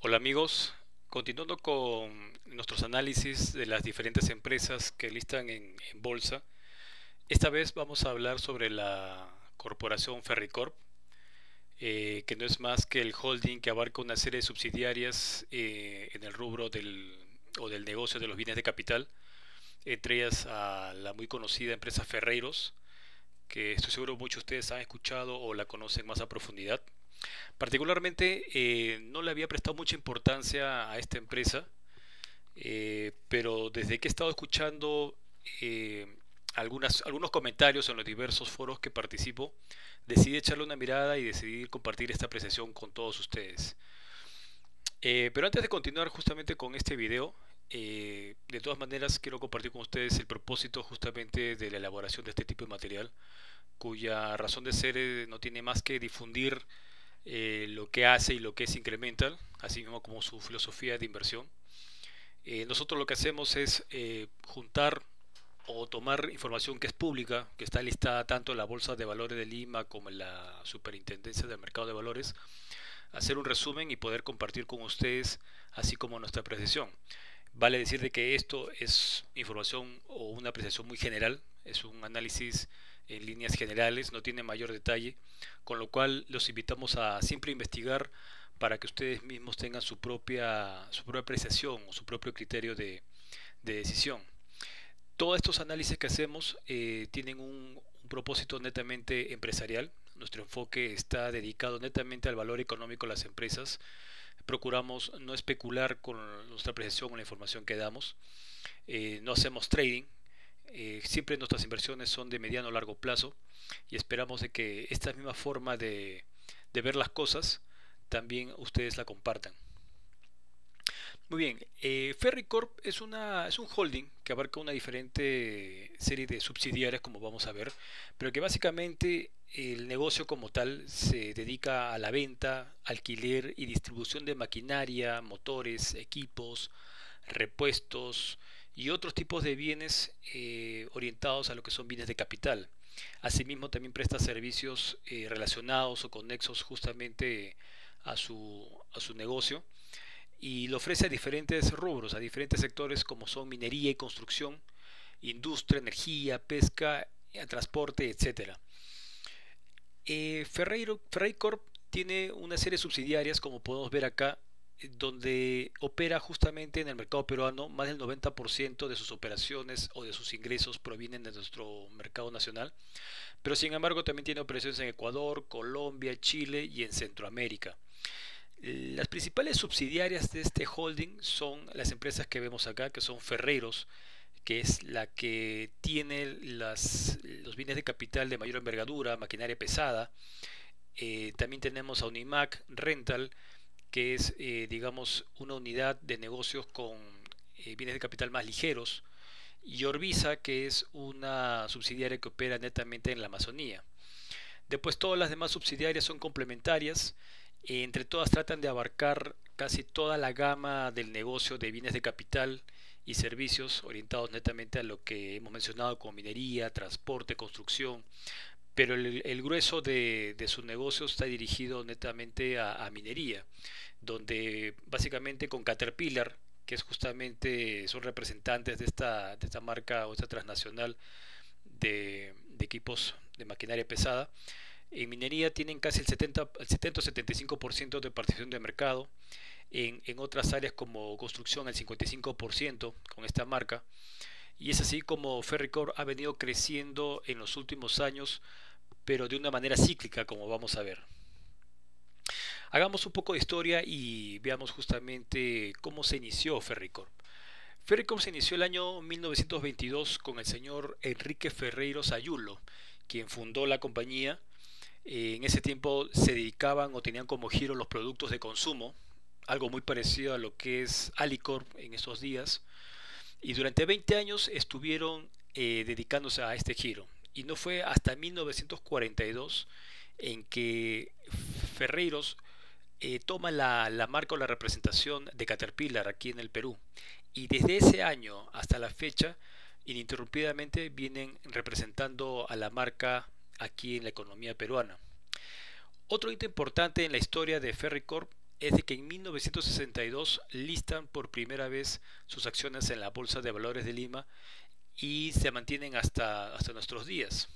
Hola amigos, continuando con nuestros análisis de las diferentes empresas que listan en bolsa, esta vez vamos a hablar sobre la corporación Ferricorp, que no es más que el holding que abarca una serie de subsidiarias en el rubro del negocio de los bienes de capital, entre ellas a la muy conocida empresa Ferreiros, que estoy seguro muchos de ustedes han escuchado o la conocen más a profundidad. Particularmente no le había prestado mucha importancia a esta empresa, pero desde que he estado escuchando eh, algunos comentarios en los diversos foros que participo, decidí echarle una mirada y decidí compartir esta apreciación con todos ustedes. Pero antes de continuar justamente con este video, de todas maneras quiero compartir con ustedes el propósito justamente de la elaboración de este tipo de material, cuya razón de ser no tiene más que difundir lo que hace y lo que es Incremental, así mismo como su filosofía de inversión. Nosotros lo que hacemos es juntar o tomar información que es pública, que está listada tanto en la Bolsa de Valores de Lima como en la Superintendencia del Mercado de Valores, hacer un resumen y poder compartir con ustedes, así como nuestra apreciación. Vale decir de que esto es información o una apreciación muy general, es un análisis en líneas generales, no tiene mayor detalle, con lo cual los invitamos a siempre investigar para que ustedes mismos tengan su propia apreciación o su propio criterio de decisión. Todos estos análisis que hacemos tienen un propósito netamente empresarial. Nuestro enfoque está dedicado netamente al valor económico de las empresas. Procuramos no especular con nuestra apreciación o la información que damos. No hacemos trading. Siempre nuestras inversiones son de mediano o largo plazo y esperamos de que esta misma forma de ver las cosas también ustedes la compartan. Muy bien, Ferricorp es un holding que abarca una diferente serie de subsidiarias, como vamos a ver, pero que básicamente el negocio como tal se dedica a la venta, alquiler y distribución de maquinaria, motores, equipos, repuestos y otros tipos de bienes orientados a lo que son bienes de capital. Asimismo, también presta servicios relacionados o conexos justamente a su negocio y lo ofrece a diferentes rubros, a diferentes sectores como son minería y construcción, industria, energía, pesca, transporte, etcétera. Ferreicorp tiene una serie de subsidiarias, como podemos ver acá, donde opera justamente en el mercado peruano. Más del 90% de sus operaciones o de sus ingresos provienen de nuestro mercado nacional, pero sin embargo también tiene operaciones en Ecuador, Colombia, Chile y en Centroamérica. Las principales subsidiarias de este holding son las empresas que vemos acá, que son Ferreiros, que es la que tiene los bienes de capital de mayor envergadura, maquinaria pesada. También tenemos a Unimac Rental, que es, digamos, una unidad de negocios con bienes de capital más ligeros. Y Orbisa, que es una subsidiaria que opera netamente en la Amazonía. Después todas las demás subsidiarias son complementarias. Entre todas tratan de abarcar casi toda la gama del negocio de bienes de capital y servicios orientados netamente a lo que hemos mencionado como minería, transporte, construcción, pero el grueso de su negocio está dirigido netamente a minería, donde básicamente con Caterpillar, que es justamente son representantes de esta marca o esta transnacional de equipos de maquinaria pesada. En minería tienen casi el 75% de participación de mercado. En otras áreas como construcción el 55% con esta marca. Y es así como Ferricorp ha venido creciendo en los últimos años, pero de una manera cíclica, como vamos a ver. Hagamos un poco de historia y veamos justamente cómo se inició Ferricorp. Ferricorp se inició el año 1922 con el señor Enrique Ferreiro Sayulo, quien fundó la compañía. En ese tiempo se dedicaban o tenían como giro los productos de consumo, algo muy parecido a lo que es Alicorp en estos días. Y durante 20 años estuvieron dedicándose a este giro. Y no fue hasta 1942 en que Ferreiros toma la marca o la representación de Caterpillar aquí en el Perú. Y desde ese año hasta la fecha, ininterrumpidamente vienen representando a la marca aquí en la economía peruana. Otro hito importante en la historia de Ferricorp es de que en 1962 listan por primera vez sus acciones en la Bolsa de Valores de Lima y se mantienen hasta nuestros días.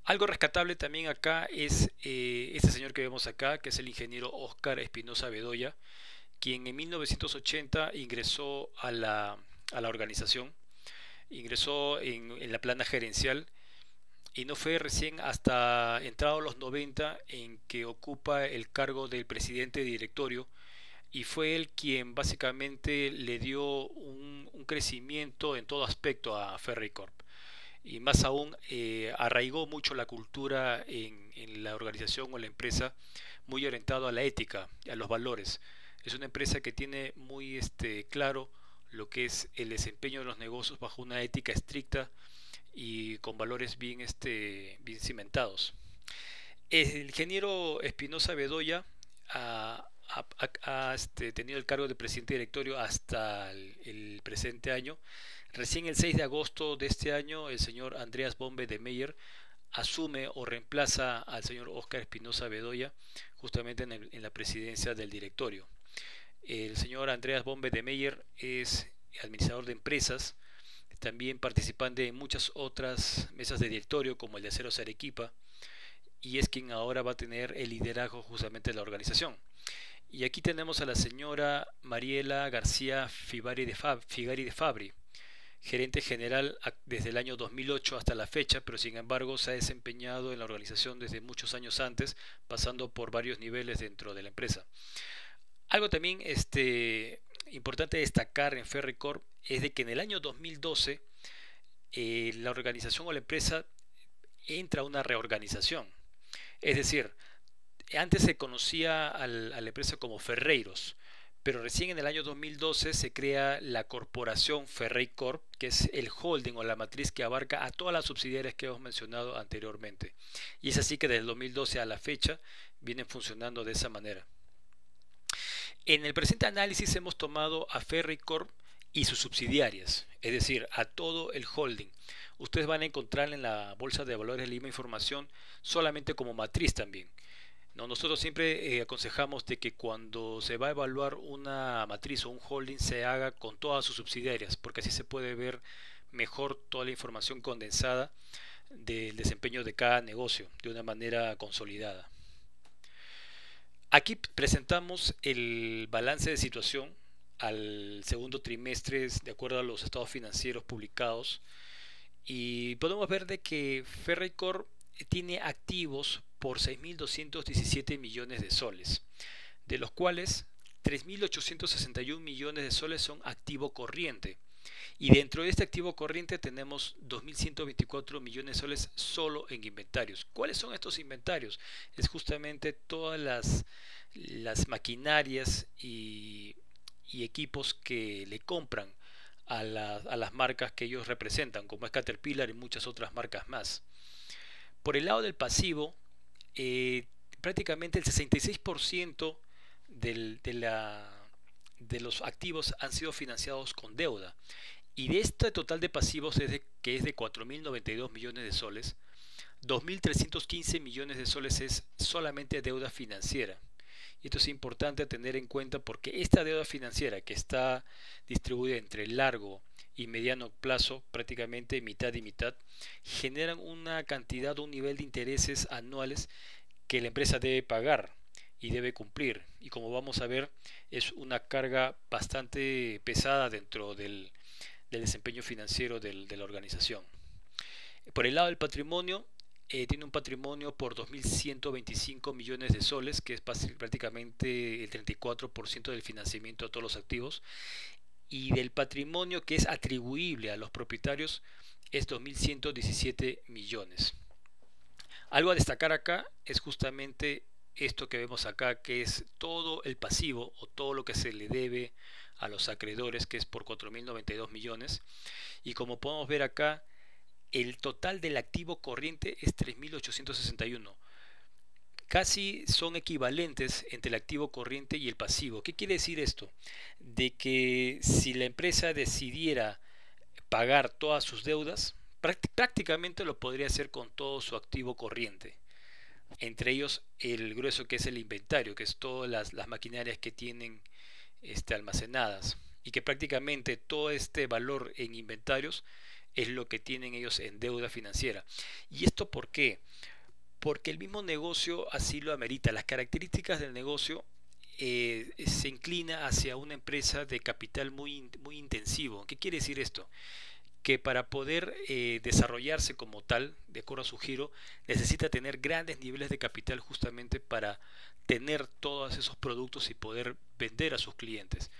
Algo rescatable también acá es este señor que vemos acá, que es el ingeniero Óscar Espinosa Bedoya, quien en 1980 ingresó a la organización, ingresó en la plana gerencial y no fue recién hasta entrado los 90 en que ocupa el cargo del presidente de directorio y fue él quien básicamente le dio un crecimiento en todo aspecto a Ferreycorp y más aún arraigó mucho la cultura en la organización o la empresa, muy orientado a la ética, a los valores. Es una empresa que tiene muy claro lo que es el desempeño de los negocios bajo una ética estricta y con valores bien cimentados. El ingeniero Espinosa Bedoya ha tenido el cargo de presidente de directorio hasta el presente año. Recién el 6 de agosto de este año, el señor Andreas Bombe de Meyer asume o reemplaza al señor Óscar Espinosa Bedoya justamente en la presidencia del directorio. El señor Andreas Bombe de Meyer es administrador de empresas, también participante en muchas otras mesas de directorio como el de Aceros Arequipa, y es quien ahora va a tener el liderazgo justamente de la organización. Y aquí tenemos a la señora Mariela García Figari de Fabri, gerente general desde el año 2008 hasta la fecha, pero sin embargo se ha desempeñado en la organización desde muchos años antes, pasando por varios niveles dentro de la empresa. Algo también importante destacar en Ferreycorp es de que en el año 2012 la organización o la empresa entra a una reorganización. Es decir, antes se conocía a la empresa como Ferreiros, pero recién en el año 2012 se crea la corporación Ferreycorp, que es el holding o la matriz que abarca a todas las subsidiarias que hemos mencionado anteriormente. Y es así que desde el 2012 a la fecha vienen funcionando de esa manera. En el presente análisis hemos tomado a Ferreycorp y sus subsidiarias, es decir, a todo el holding. Ustedes van a encontrar en la Bolsa de Valores de Lima información solamente como matriz también. No, nosotros siempre aconsejamos de que cuando se va a evaluar una matriz o un holding se haga con todas sus subsidiarias, porque así se puede ver mejor toda la información condensada del desempeño de cada negocio de una manera consolidada. Aquí presentamos el balance de situación al segundo trimestre de acuerdo a los estados financieros publicados y podemos ver de que Ferreycorp tiene activos por 6.217 millones de soles, de los cuales 3.861 millones de soles son activo corriente. Y dentro de este activo corriente tenemos 2.124 millones de soles solo en inventarios. ¿Cuáles son estos inventarios? Es justamente todas las maquinarias y equipos que le compran a las marcas que ellos representan, como es Caterpillar y muchas otras marcas más. Por el lado del pasivo, prácticamente el 66% de los activos han sido financiados con deuda. Y de este total de pasivos, que es de 4.092 millones de soles, 2.315 millones de soles es solamente deuda financiera. Y esto es importante tener en cuenta porque esta deuda financiera que está distribuida entre largo y mediano plazo, prácticamente mitad y mitad, generan una cantidad o un nivel de intereses anuales que la empresa debe pagar y debe cumplir. Y como vamos a ver, es una carga bastante pesada dentro del desempeño financiero de la organización. Por el lado del patrimonio, tiene un patrimonio por 2.125 millones de soles, que es prácticamente el 34% del financiamiento de todos los activos, y del patrimonio que es atribuible a los propietarios es 2.117 millones. Algo a destacar acá es justamente esto que vemos acá, que es todo el pasivo o todo lo que se le debe a los acreedores, que es por 4.092 millones. Y como podemos ver acá, el total del activo corriente es 3.861. Casi son equivalentes entre el activo corriente y el pasivo. ¿Qué quiere decir esto? De que si la empresa decidiera pagar todas sus deudas, prácticamente lo podría hacer con todo su activo corriente. entre ellos el grueso que es el inventario, que es todas las maquinarias que tienen almacenadas, y que prácticamente todo este valor en inventarios es lo que tienen ellos en deuda financiera. ¿Y esto por qué? Porque el mismo negocio así lo amerita. Las características del negocio se inclina hacia una empresa de capital muy intensivo. ¿Qué quiere decir esto? Que para poder desarrollarse como tal, de acuerdo a su giro, necesita tener grandes niveles de capital justamente para tener todos esos productos y poder vender a sus clientes.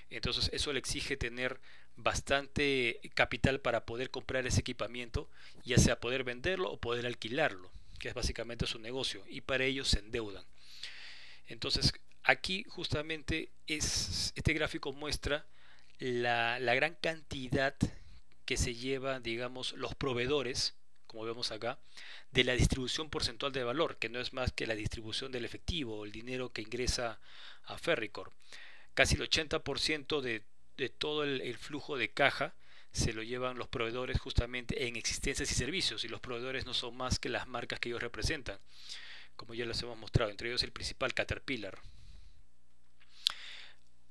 Entonces eso le exige tener bastante capital para poder comprar ese equipamiento, ya sea poder venderlo o poder alquilarlo, que es básicamente su negocio, y para ello se endeudan. Entonces aquí justamente este gráfico muestra la gran cantidad que se lleva, digamos, los proveedores, como vemos acá, de la distribución porcentual de valor, que no es más que la distribución del efectivo o el dinero que ingresa a Ferricor. Casi el 80% de todo el flujo de caja se lo llevan los proveedores justamente en existencias y servicios, y los proveedores no son más que las marcas que ellos representan, como ya les hemos mostrado, entre ellos el principal Caterpillar.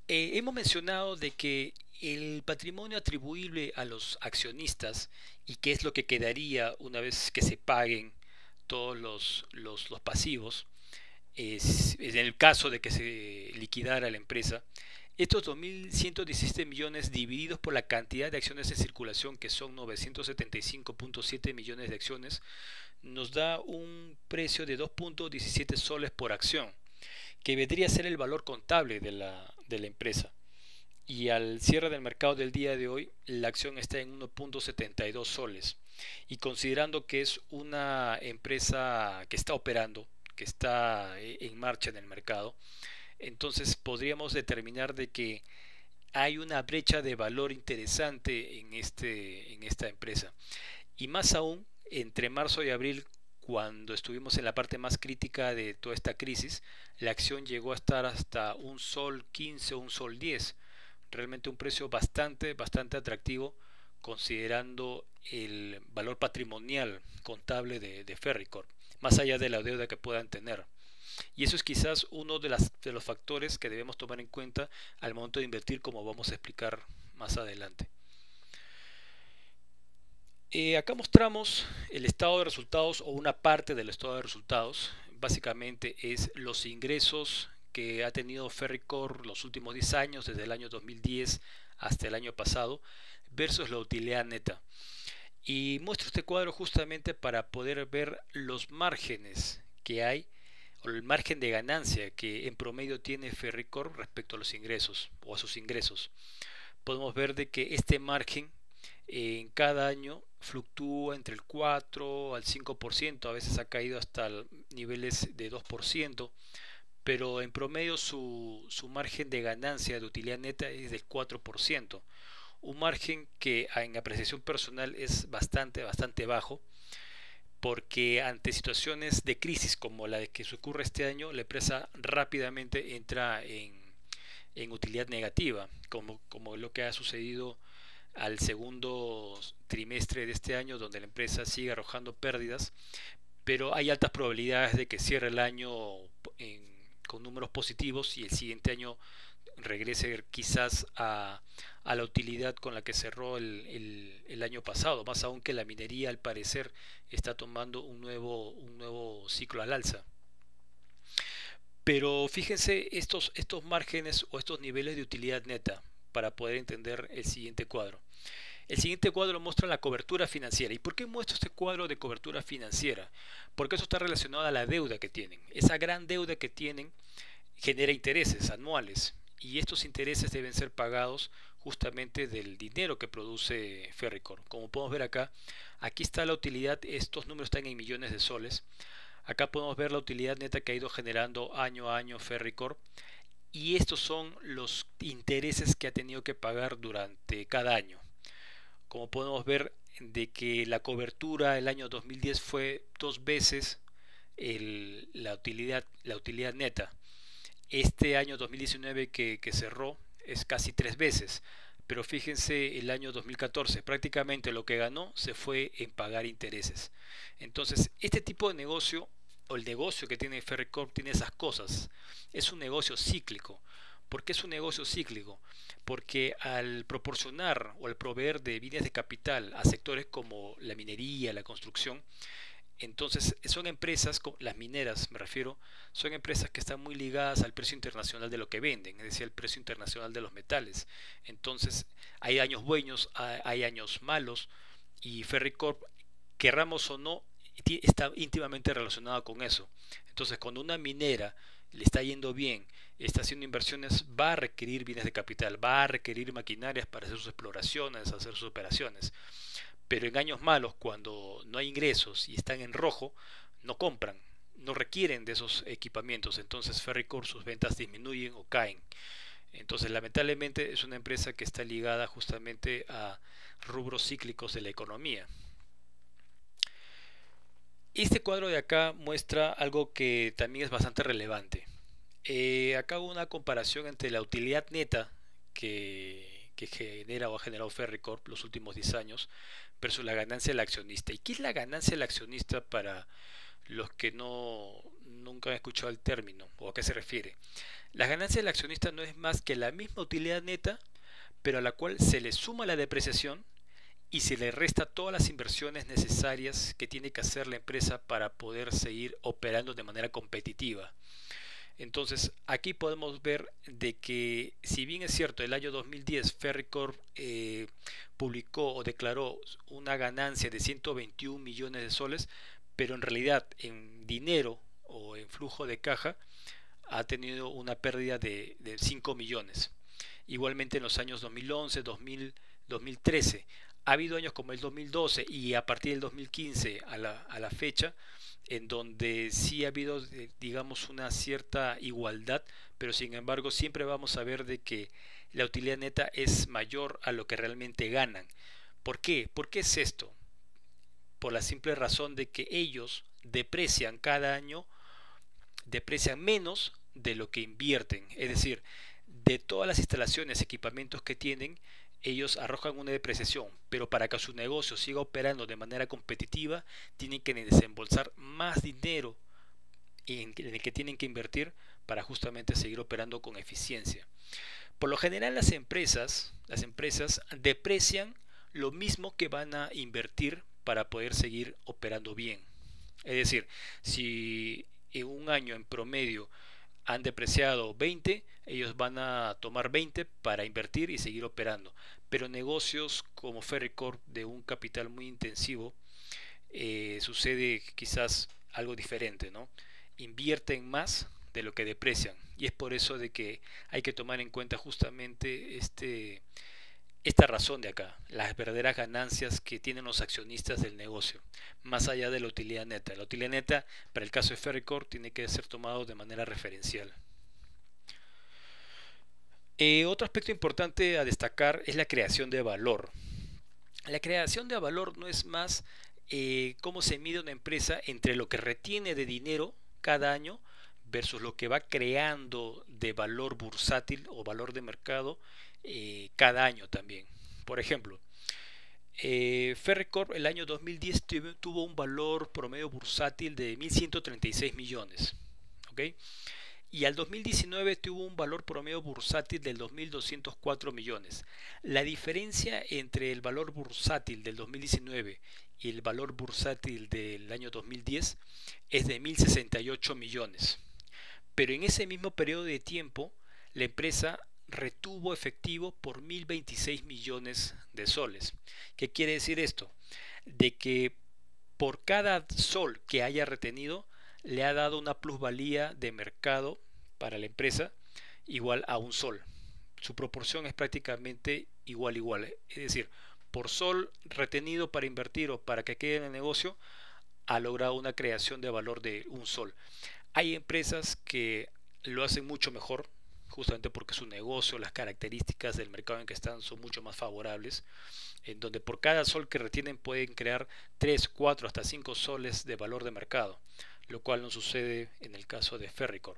Hemos mencionado de que el patrimonio atribuible a los accionistas y qué es lo que quedaría una vez que se paguen todos los pasivos, en el caso de que se liquidara la empresa, estos 2.117 millones divididos por la cantidad de acciones en circulación, que son 975.7 millones de acciones, nos da un precio de 2.17 soles por acción, que vendría a ser el valor contable de la empresa. Y al cierre del mercado del día de hoy, la acción está en 1.72 soles. Y considerando que es una empresa que está operando, que está en marcha en el mercado, entonces podríamos determinar de que hay una brecha de valor interesante en esta empresa. Y más aún, entre marzo y abril, cuando estuvimos en la parte más crítica de toda esta crisis, la acción llegó a estar hasta un sol 15 o un sol 10. Realmente un precio bastante atractivo considerando el valor patrimonial contable de Ferricor, más allá de la deuda que puedan tener. Y eso es quizás uno de los factores que debemos tomar en cuenta al momento de invertir, como vamos a explicar más adelante. Acá mostramos el estado de resultados, o una parte del estado de resultados. Básicamente es los ingresos que ha tenido Ferricor los últimos 10 años, desde el año 2010 hasta el año pasado, versus la utilidad neta. Y muestro este cuadro justamente para poder ver los márgenes que hay, o el margen de ganancia que en promedio tiene Ferricor respecto a los ingresos o a sus ingresos. Podemos ver de que este margen en cada año fluctúa entre el 4 al 5%, a veces ha caído hasta niveles de 2%, pero en promedio su margen de ganancia de utilidad neta es del 4%, un margen que en apreciación personal es bastante bajo, porque ante situaciones de crisis como la de que se ocurre este año, la empresa rápidamente entra en utilidad negativa, como lo que ha sucedido al segundo trimestre de este año, donde la empresa sigue arrojando pérdidas, pero hay altas probabilidades de que cierre el año con números positivos y el siguiente año regrese quizás a la utilidad con la que cerró el año pasado, más aún que la minería al parecer está tomando un nuevo ciclo al alza. Pero fíjense estos márgenes o estos niveles de utilidad neta para poder entender el siguiente cuadro. El siguiente cuadro muestra la cobertura financiera. ¿Y por qué muestro este cuadro de cobertura financiera? Porque eso está relacionado a la deuda que tienen. Esa gran deuda que tienen genera intereses anuales, y estos intereses deben ser pagados justamente del dinero que produce Ferricor. Como podemos ver acá, aquí está la utilidad, estos números están en millones de soles. Acá podemos ver la utilidad neta que ha ido generando año a año Ferricor, y estos son los intereses que ha tenido que pagar durante cada año. Como podemos ver de que la cobertura el año 2010 fue 2 veces la utilidad neta. Este año 2019 que cerró es casi 3 veces, pero fíjense el año 2014, prácticamente lo que ganó se fue en pagar intereses. Entonces, este tipo de negocio o el negocio que tiene Ferricorp tiene esas cosas. Es un negocio cíclico. ¿Por qué es un negocio cíclico? Porque al proporcionar o al proveer de bienes de capital a sectores como la minería, la construcción, entonces son empresas, las mineras me refiero, son empresas que están muy ligadas al precio internacional de lo que venden, es decir, al precio internacional de los metales. Entonces hay años buenos, hay años malos, y Ferricorp, querramos o no, está íntimamente relacionado con eso. Entonces cuando una minera le está yendo bien, está haciendo inversiones, va a requerir bienes de capital, va a requerir maquinarias para hacer sus exploraciones, hacer sus operaciones. Pero en años malos, cuando no hay ingresos y están en rojo, no compran, no requieren de esos equipamientos. Entonces Ferricorp, sus ventas disminuyen o caen. Entonces lamentablemente es una empresa que está ligada justamente a rubros cíclicos de la economía. Este cuadro de acá muestra algo que también es bastante relevante. Acá hago una comparación entre la utilidad neta que genera o ha generado Ferricorp los últimos 10 años versus la ganancia del accionista. ¿Y qué es la ganancia del accionista para los que nunca han escuchado el término o a qué se refiere? La ganancia del accionista no es más que la misma utilidad neta, pero a la cual se le suma la depreciación y se le resta todas las inversiones necesarias que tiene que hacer la empresa para poder seguir operando de manera competitiva. Entonces aquí podemos ver de que, si bien es cierto, el año 2010 Ferricorp publicó o declaró una ganancia de 121 millones de soles, pero en realidad en dinero o en flujo de caja ha tenido una pérdida de 5 millones. Igualmente en los años 2011, 2000, 2013. Ha habido años como el 2012 y a partir del 2015 a la fecha, en donde sí ha habido, digamos, una cierta igualdad, pero sin embargo siempre vamos a ver de que la utilidad neta es mayor a lo que realmente ganan. ¿Por qué? ¿Por qué es esto? Por la simple razón de que ellos deprecian cada año, deprecian menos de lo que invierten. Es decir, de todas las instalaciones, equipamientos que tienen, ellos arrojan una depreciación, pero para que su negocio siga operando de manera competitiva, tienen que desembolsar más dinero en el que tienen que invertir para justamente seguir operando con eficiencia. Por lo general las empresas deprecian lo mismo que van a invertir para poder seguir operando bien. Es decir, si en un año en promedio han depreciado 20, ellos van a tomar 20 para invertir y seguir operando. Pero negocios como Ferricorp, de un capital muy intensivo, sucede quizás algo diferente, ¿no? Invierten más de lo que deprecian, y es por eso de que hay que tomar en cuenta justamente esta razón de acá, las verdaderas ganancias que tienen los accionistas del negocio, más allá de la utilidad neta. La utilidad neta, para el caso de Ferricorp, tiene que ser tomado de manera referencial. Otro aspecto importante a destacar es la creación de valor. La creación de valor no es más cómo se mide una empresa entre lo que retiene de dinero cada año versus lo que va creando de valor bursátil o valor de mercado cada año también. Por ejemplo, Ferricorp el año 2010 tuvo un valor promedio bursátil de 1.136 millones. ¿Okay? Y al 2019 tuvo un valor promedio bursátil del 2.204 millones. La diferencia entre el valor bursátil del 2019 y el valor bursátil del año 2010 es de 1.068 millones. Pero en ese mismo periodo de tiempo, la empresa retuvo efectivo por 1.026 millones de soles. ¿Qué quiere decir esto? De que por cada sol que haya retenido, le ha dado una plusvalía de mercado para la empresa igual a un sol. Su proporción es prácticamente igual. Es decir, por sol retenido para invertir o para que quede en el negocio, ha logrado una creación de valor de un sol. Hay empresas que lo hacen mucho mejor, justamente porque su negocio, las características del mercado en que están son mucho más favorables, en donde por cada sol que retienen pueden crear 3, 4, hasta 5 soles de valor de mercado, lo cual no sucede en el caso de Ferricorp.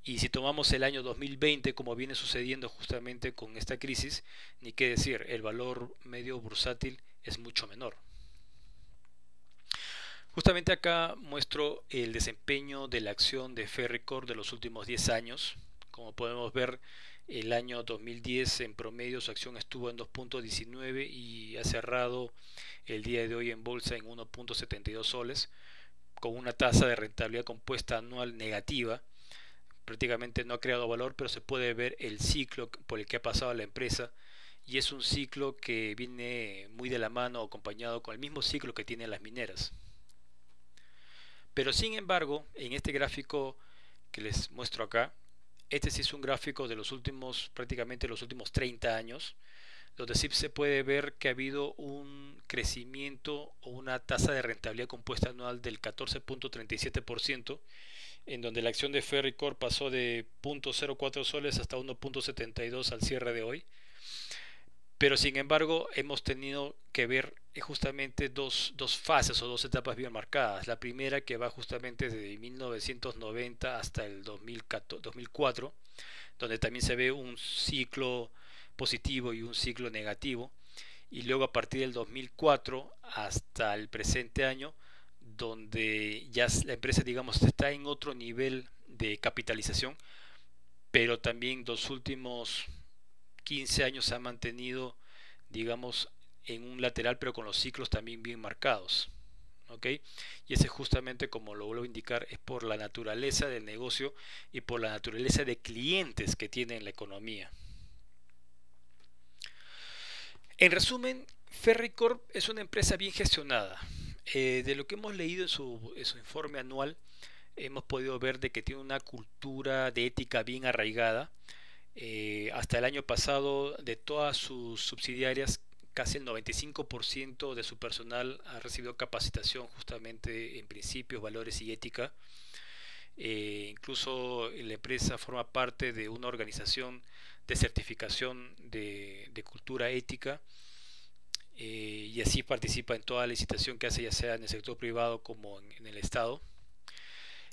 Y si tomamos el año 2020, como viene sucediendo justamente con esta crisis, ni qué decir, el valor medio bursátil es mucho menor. Justamente acá muestro el desempeño de la acción de Ferreycorp de los últimos 10 años. Como podemos ver, el año 2010 en promedio su acción estuvo en 2.19 y ha cerrado el día de hoy en bolsa en 1.72 soles, con una tasa de rentabilidad compuesta anual negativa. Prácticamente no ha creado valor, pero se puede ver el ciclo por el que ha pasado la empresa, y es un ciclo que viene muy de la mano o acompañado con el mismo ciclo que tienen las mineras. Pero sin embargo, en este gráfico que les muestro acá, este sí es un gráfico de los últimos, prácticamente los últimos 30 años, donde sí se puede ver que ha habido un crecimiento o una tasa de rentabilidad compuesta anual del 14.37%, en donde la acción de Ferreycorp pasó de 0.04 soles hasta 1.72 al cierre de hoy. Pero sin embargo, hemos tenido que ver justamente dos fases o dos etapas bien marcadas. La primera, que va justamente desde 1990 hasta el 2004, donde también se ve un ciclo positivo y un ciclo negativo. Y luego a partir del 2004 hasta el presente año, donde ya la empresa, digamos, está en otro nivel de capitalización, pero también los últimos 15 años se ha mantenido, digamos, en un lateral, pero con los ciclos también bien marcados. ¿Ok? Y ese justamente, como lo vuelvo a indicar, es por la naturaleza del negocio y por la naturaleza de clientes que tiene en la economía. En resumen, Ferreycorp es una empresa bien gestionada. De lo que hemos leído en su informe anual, hemos podido ver de que tiene una cultura de ética bien arraigada. Hasta el año pasado, de todas sus subsidiarias, casi el 95% de su personal ha recibido capacitación justamente en principios, valores y ética. Incluso la empresa forma parte de una organización de certificación de cultura ética, y así participa en toda licitación que hace, ya sea en el sector privado como en el Estado.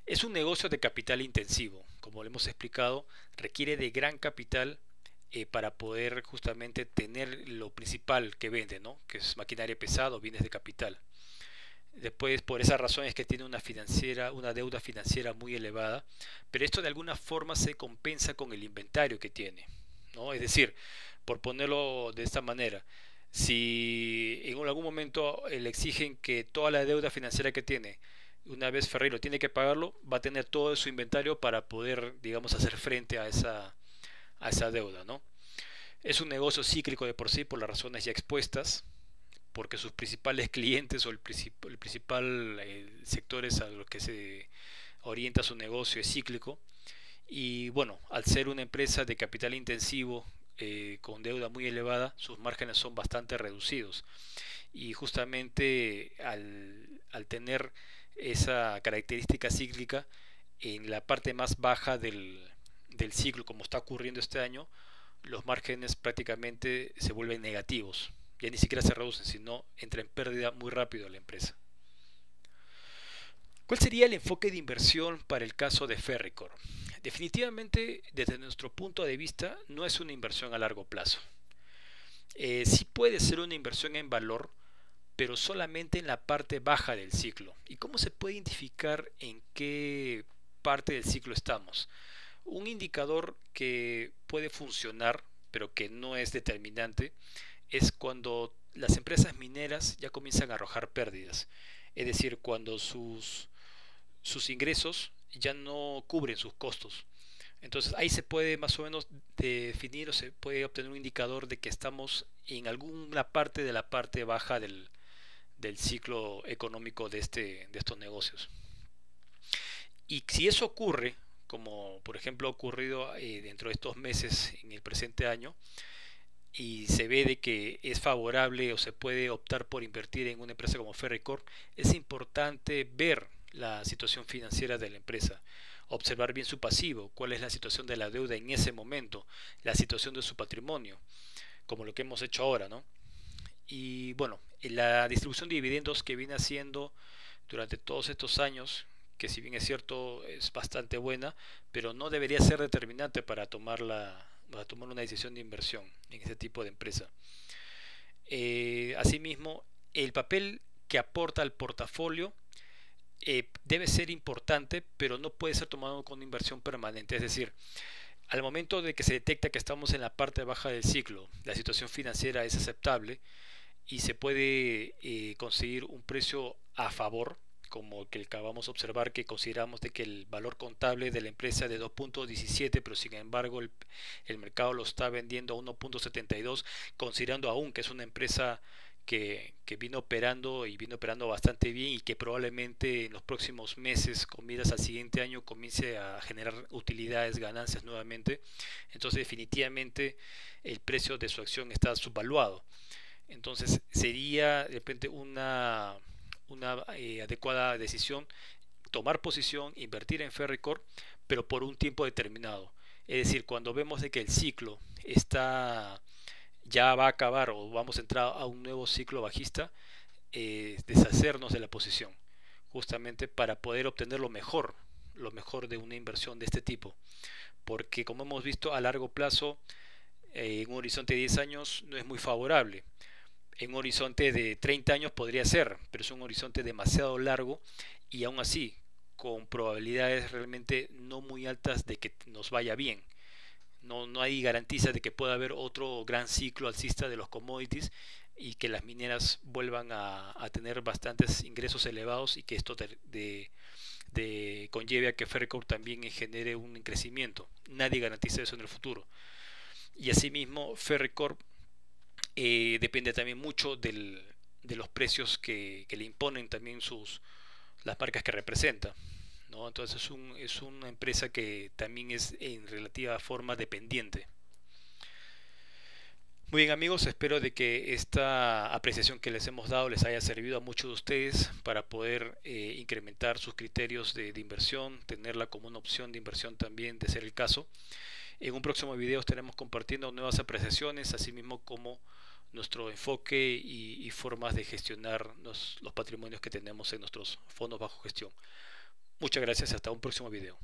Es un negocio de capital intensivo, como le hemos explicado, requiere de gran capital para poder justamente tener lo principal que vende, ¿no? Que es maquinaria pesada o bienes de capital. Después, por esa razón es que tiene una deuda financiera muy elevada, pero esto de alguna forma se compensa con el inventario que tiene, ¿no? Es decir, por ponerlo de esta manera, si en algún momento le exigen que toda la deuda financiera que tiene, una vez Ferrero tiene que pagarlo, va a tener todo su inventario para poder, digamos, hacer frente a esa deuda, ¿no? Es un negocio cíclico de por sí, por las razones ya expuestas, porque sus principales clientes o el principal sectores a los que se orienta su negocio es cíclico. Y bueno, al ser una empresa de capital intensivo, con deuda muy elevada, sus márgenes son bastante reducidos. Y justamente al tener esa característica cíclica, en la parte más baja del ciclo, como está ocurriendo este año, los márgenes prácticamente se vuelven negativos. Ya ni siquiera se reducen, sino entra en pérdida muy rápido la empresa. ¿Cuál sería el enfoque de inversión para el caso de Ferreycorp? Definitivamente, desde nuestro punto de vista, no es una inversión a largo plazo. Sí puede ser una inversión en valor, pero solamente en la parte baja del ciclo. ¿Y cómo se puede identificar en qué parte del ciclo estamos? Un indicador que puede funcionar, pero que no es determinante, es cuando las empresas mineras ya comienzan a arrojar pérdidas. Es decir, cuando sus ingresos ya no cubren sus costos. Entonces ahí se puede más o menos definir o se puede obtener un indicador de que estamos en alguna parte de la parte baja del ciclo económico de estos negocios. Y si eso ocurre, como por ejemplo ha ocurrido dentro de estos meses en el presente año, y se ve de que es favorable o se puede optar por invertir en una empresa como Ferreycorp, es importante ver la situación financiera de la empresa, observar bien su pasivo, cuál es la situación de la deuda en ese momento, la situación de su patrimonio, como lo que hemos hecho ahora, ¿no? Y bueno, la distribución de dividendos que viene haciendo durante todos estos años, que si bien es cierto es bastante buena, pero no debería ser determinante para tomar una decisión de inversión en ese tipo de empresa. Asimismo, el papel que aporta al portafolio debe ser importante, pero no puede ser tomado con una inversión permanente. Es decir, al momento de que se detecta que estamos en la parte baja del ciclo, la situación financiera es aceptable y se puede conseguir un precio a favor, como el que acabamos de observar, que consideramos de que el valor contable de la empresa es de 2.17, pero sin embargo el mercado lo está vendiendo a 1.72, considerando aún que es una empresa que vino operando bastante bien y que probablemente en los próximos meses, con miras al siguiente año, comience a generar utilidades, ganancias nuevamente. Entonces definitivamente el precio de su acción está subvaluado. Entonces sería de repente una adecuada decisión tomar posición, invertir en Ferreycorp, pero por un tiempo determinado. Es decir, cuando vemos de que el ciclo está ya va a acabar o vamos a entrar a un nuevo ciclo bajista, deshacernos de la posición, justamente para poder obtener lo mejor de una inversión de este tipo. Porque como hemos visto a largo plazo, en un horizonte de 10 años no es muy favorable. En un horizonte de 30 años podría ser, pero es un horizonte demasiado largo y aún así con probabilidades realmente no muy altas de que nos vaya bien. No hay garantías de que pueda haber otro gran ciclo alcista de los commodities y que las mineras vuelvan a tener bastantes ingresos elevados y que esto conlleve a que Ferreycorp también genere un crecimiento. Nadie garantiza eso en el futuro. Y asimismo, Ferreycorp depende también mucho de los precios que le imponen también las marcas que representa, ¿no? Entonces es una empresa que también es en relativa forma dependiente. Muy bien amigos, espero de que esta apreciación que les hemos dado les haya servido a muchos de ustedes para poder incrementar sus criterios de inversión, tenerla como una opción de inversión también de ser el caso. En un próximo video estaremos compartiendo nuevas apreciaciones, así mismo como nuestro enfoque y formas de gestionar los patrimonios que tenemos en nuestros fondos bajo gestión. Muchas gracias, hasta un próximo video.